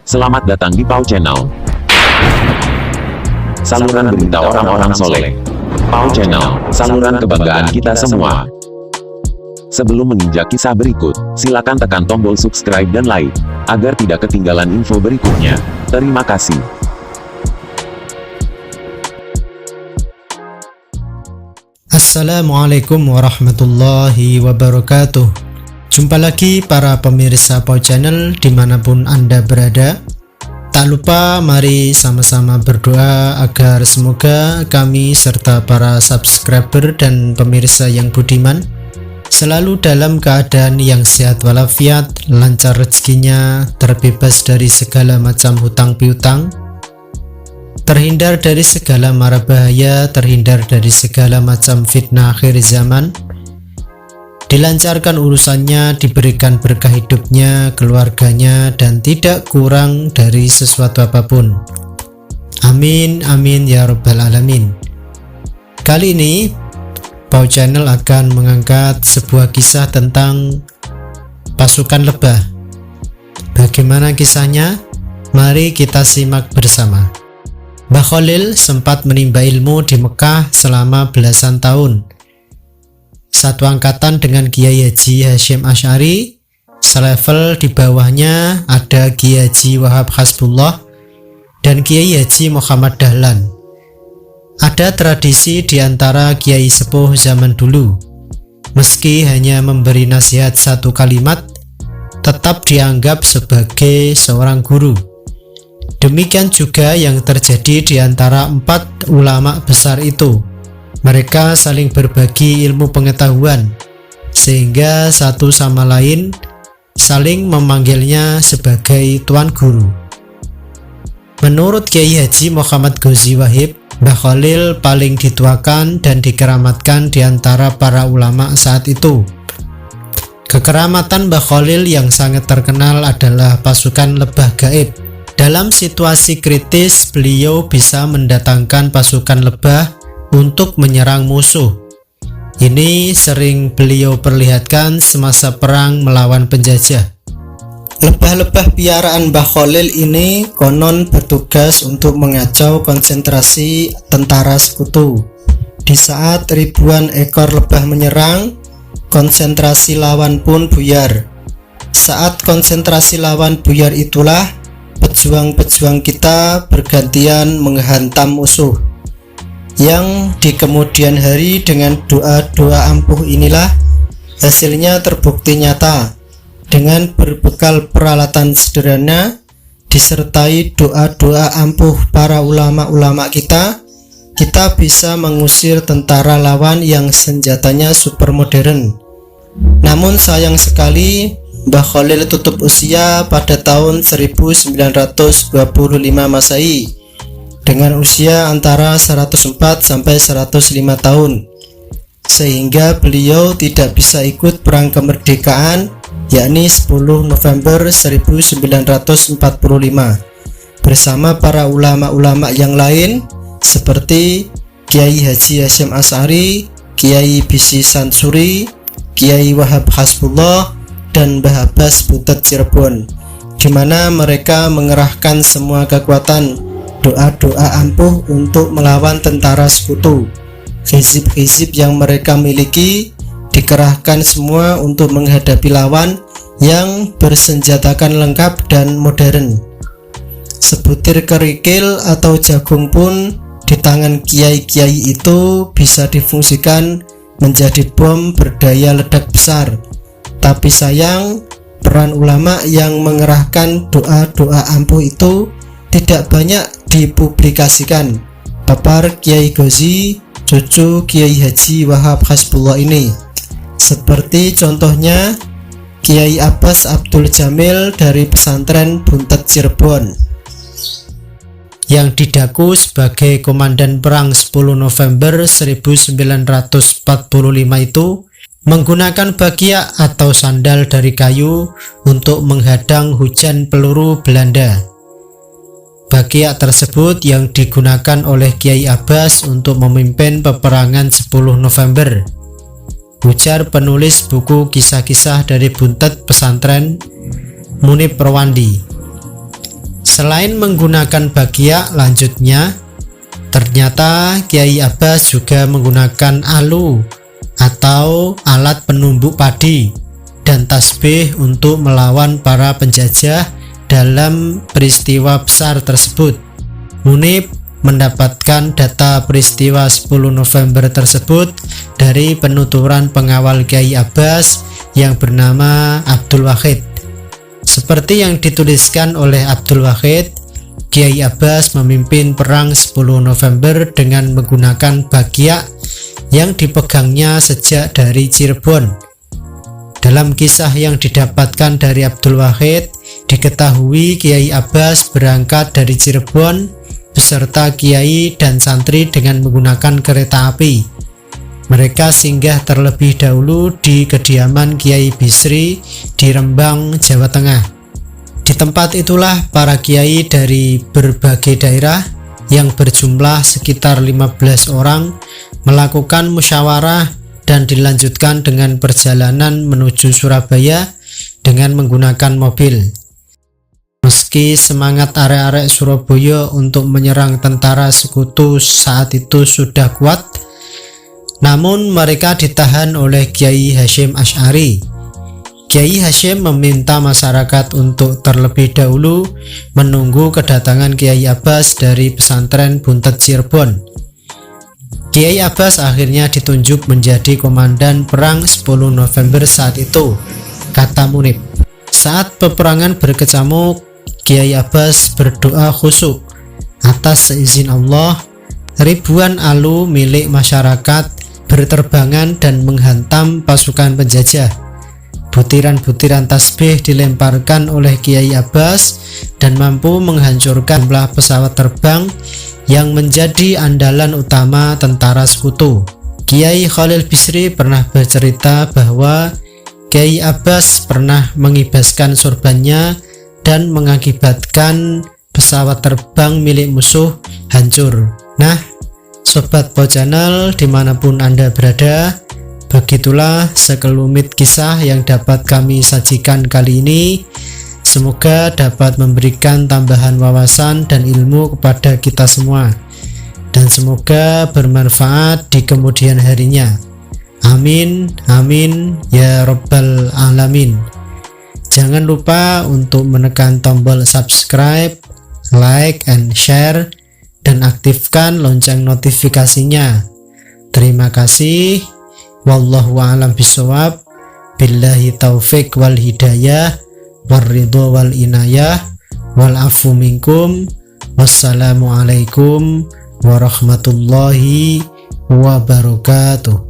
Selamat datang di Pau Channel. Saluran berita orang-orang soleh. Pau Channel, saluran kebanggaan kita semua. Sebelum menginjak kisah berikut, silakan tekan tombol subscribe dan like, agar tidak ketinggalan info berikutnya. Terima kasih. Assalamualaikum warahmatullahi wabarakatuh. Jumpa lagi para pemirsa Pau Channel dimanapun Anda berada. Tak lupa mari sama-sama berdoa agar semoga kami serta para subscriber dan pemirsa yang budiman selalu dalam keadaan yang sehat walafiat, lancar rezekinya, terbebas dari segala macam hutang piutang, terhindar dari segala mara bahaya, terhindar dari segala macam fitnah akhir zaman, dilancarkan urusannya, diberikan berkah hidupnya, keluarganya, dan tidak kurang dari sesuatu apapun. Amin, amin, ya rabbal alamin. Kali ini, Pau Channel akan mengangkat sebuah kisah tentang pasukan lebah. Bagaimana kisahnya? Mari kita simak bersama. Mbah Khalil sempat menimba ilmu di Mekah selama belasan tahun. Satu angkatan dengan Kiai Haji Hasyim Asy'ari, selevel di bawahnya ada Kiai Haji Wahab Hasbullah dan Kiai Haji Muhammad Dahlan. Ada tradisi di antara kiai sepuh zaman dulu, meski hanya memberi nasihat satu kalimat, tetap dianggap sebagai seorang guru. Demikian juga yang terjadi di antara 4 ulama besar itu. Mereka saling berbagi ilmu pengetahuan, sehingga satu sama lain saling memanggilnya sebagai tuan guru. Menurut Kiai Haji Muhammad Ghazi Wahib, Mbah Khalil paling dituakan dan dikeramatkan di antara para ulama saat itu. Kekeramatan Mbah Khalil yang sangat terkenal adalah pasukan lebah gaib. Dalam situasi kritis, beliau bisa mendatangkan pasukan lebah untuk menyerang musuh. Ini sering beliau perlihatkan semasa perang melawan penjajah. Lebah-lebah piaraan Mbah Khalil ini konon bertugas untuk mengacau konsentrasi tentara sekutu. Di saat ribuan ekor lebah menyerang, konsentrasi lawan pun buyar. Saat konsentrasi lawan buyar itulah pejuang-pejuang kita bergantian menghantam musuh. Yang di kemudian hari dengan doa-doa ampuh inilah hasilnya terbukti nyata. Dengan berbekal peralatan sederhana disertai doa-doa ampuh para ulama-ulama kita bisa mengusir tentara lawan yang senjatanya super modern. Namun sayang sekali Mbah Khalil tutup usia pada tahun 1925 Masehi dengan usia antara 104 sampai 105 tahun, sehingga beliau tidak bisa ikut perang kemerdekaan, yakni 10 November 1945 bersama para ulama-ulama yang lain seperti Kiai Haji Hasyim Asy'ari, Kiai Bisi Sansuri, Kiai Wahab Hasbullah, dan Mbah Abbas Butet Cirebon, di mana mereka mengerahkan semua kekuatan doa-doa ampuh untuk melawan tentara sekutu. Hizib-hizib yang mereka miliki dikerahkan semua untuk menghadapi lawan yang bersenjatakan lengkap dan modern. Sebutir kerikil atau jagung pun di tangan kiai-kiai itu bisa difungsikan menjadi bom berdaya ledak besar. Tapi sayang, peran ulama yang mengerahkan doa-doa ampuh itu tidak banyak dipublikasikan. Papar Kiai Ghazi, cucu Kiai Haji Wahab Hasbullah ini, seperti contohnya Kiai Abbas Abdul Jamil dari pesantren Buntet Cirebon, yang didaku sebagai komandan perang 10 November 1945 itu menggunakan bakia atau sandal dari kayu untuk menghadang hujan peluru Belanda. Bakia tersebut yang digunakan oleh Kiai Abbas untuk memimpin peperangan 10 November. Ujar penulis buku kisah-kisah dari Buntet Pesantren Munib Rawandi. Selain menggunakan bakia, lanjutnya ternyata Kiai Abbas juga menggunakan alu atau alat penumbuk padi dan tasbih untuk melawan para penjajah dalam peristiwa besar tersebut. Munib mendapatkan data peristiwa 10 November tersebut dari penuturan pengawal Kiai Abbas yang bernama Abdul Wahid. Seperti yang dituliskan oleh Abdul Wahid, Kiai Abbas memimpin perang 10 November dengan menggunakan bakia yang dipegangnya sejak dari Cirebon. Dalam kisah yang didapatkan dari Abdul Wahid, diketahui Kiai Abbas berangkat dari Cirebon beserta kiai dan santri dengan menggunakan kereta api. Mereka singgah terlebih dahulu di kediaman Kiai Bisri di Rembang, Jawa Tengah. Di tempat itulah para kiai dari berbagai daerah yang berjumlah sekitar 15 orang melakukan musyawarah dan dilanjutkan dengan perjalanan menuju Surabaya dengan menggunakan mobil. Meski semangat arek-arek Surabaya untuk menyerang tentara sekutu saat itu sudah kuat, namun mereka ditahan oleh Kiai Hasyim Asy'ari. Kiai Hasyim meminta masyarakat untuk terlebih dahulu menunggu kedatangan Kiai Abbas dari pesantren Buntet Cirebon. Kiai Abbas akhirnya ditunjuk menjadi komandan perang 10 November saat itu, kata Munib. Saat peperangan berkecamuk, Kiai Abbas berdoa khusyuk. Atas seizin Allah, ribuan alu milik masyarakat berterbangan dan menghantam pasukan penjajah. Butiran-butiran tasbih dilemparkan oleh Kiai Abbas dan mampu menghancurkan jumlah pesawat terbang yang menjadi andalan utama tentara sekutu. Kiai Khalil Bisri pernah bercerita bahwa Kiai Abbas pernah mengibaskan sorbannya dan mengakibatkan pesawat terbang milik musuh hancur. Nah, Sobat Po Channel dimanapun Anda berada, begitulah sekelumit kisah yang dapat kami sajikan kali ini. Semoga dapat memberikan tambahan wawasan dan ilmu kepada kita semua, dan semoga bermanfaat di kemudian harinya. Amin, amin, ya Rabbal Alamin. Jangan lupa untuk menekan tombol subscribe, like, and share, dan aktifkan lonceng notifikasinya. Terima kasih. Wallahu a'lam bishawab. Billahi taufik wal hidayah, warridho wal inayah, wal afu minkum. Wassalamualaikum warahmatullahi wabarakatuh.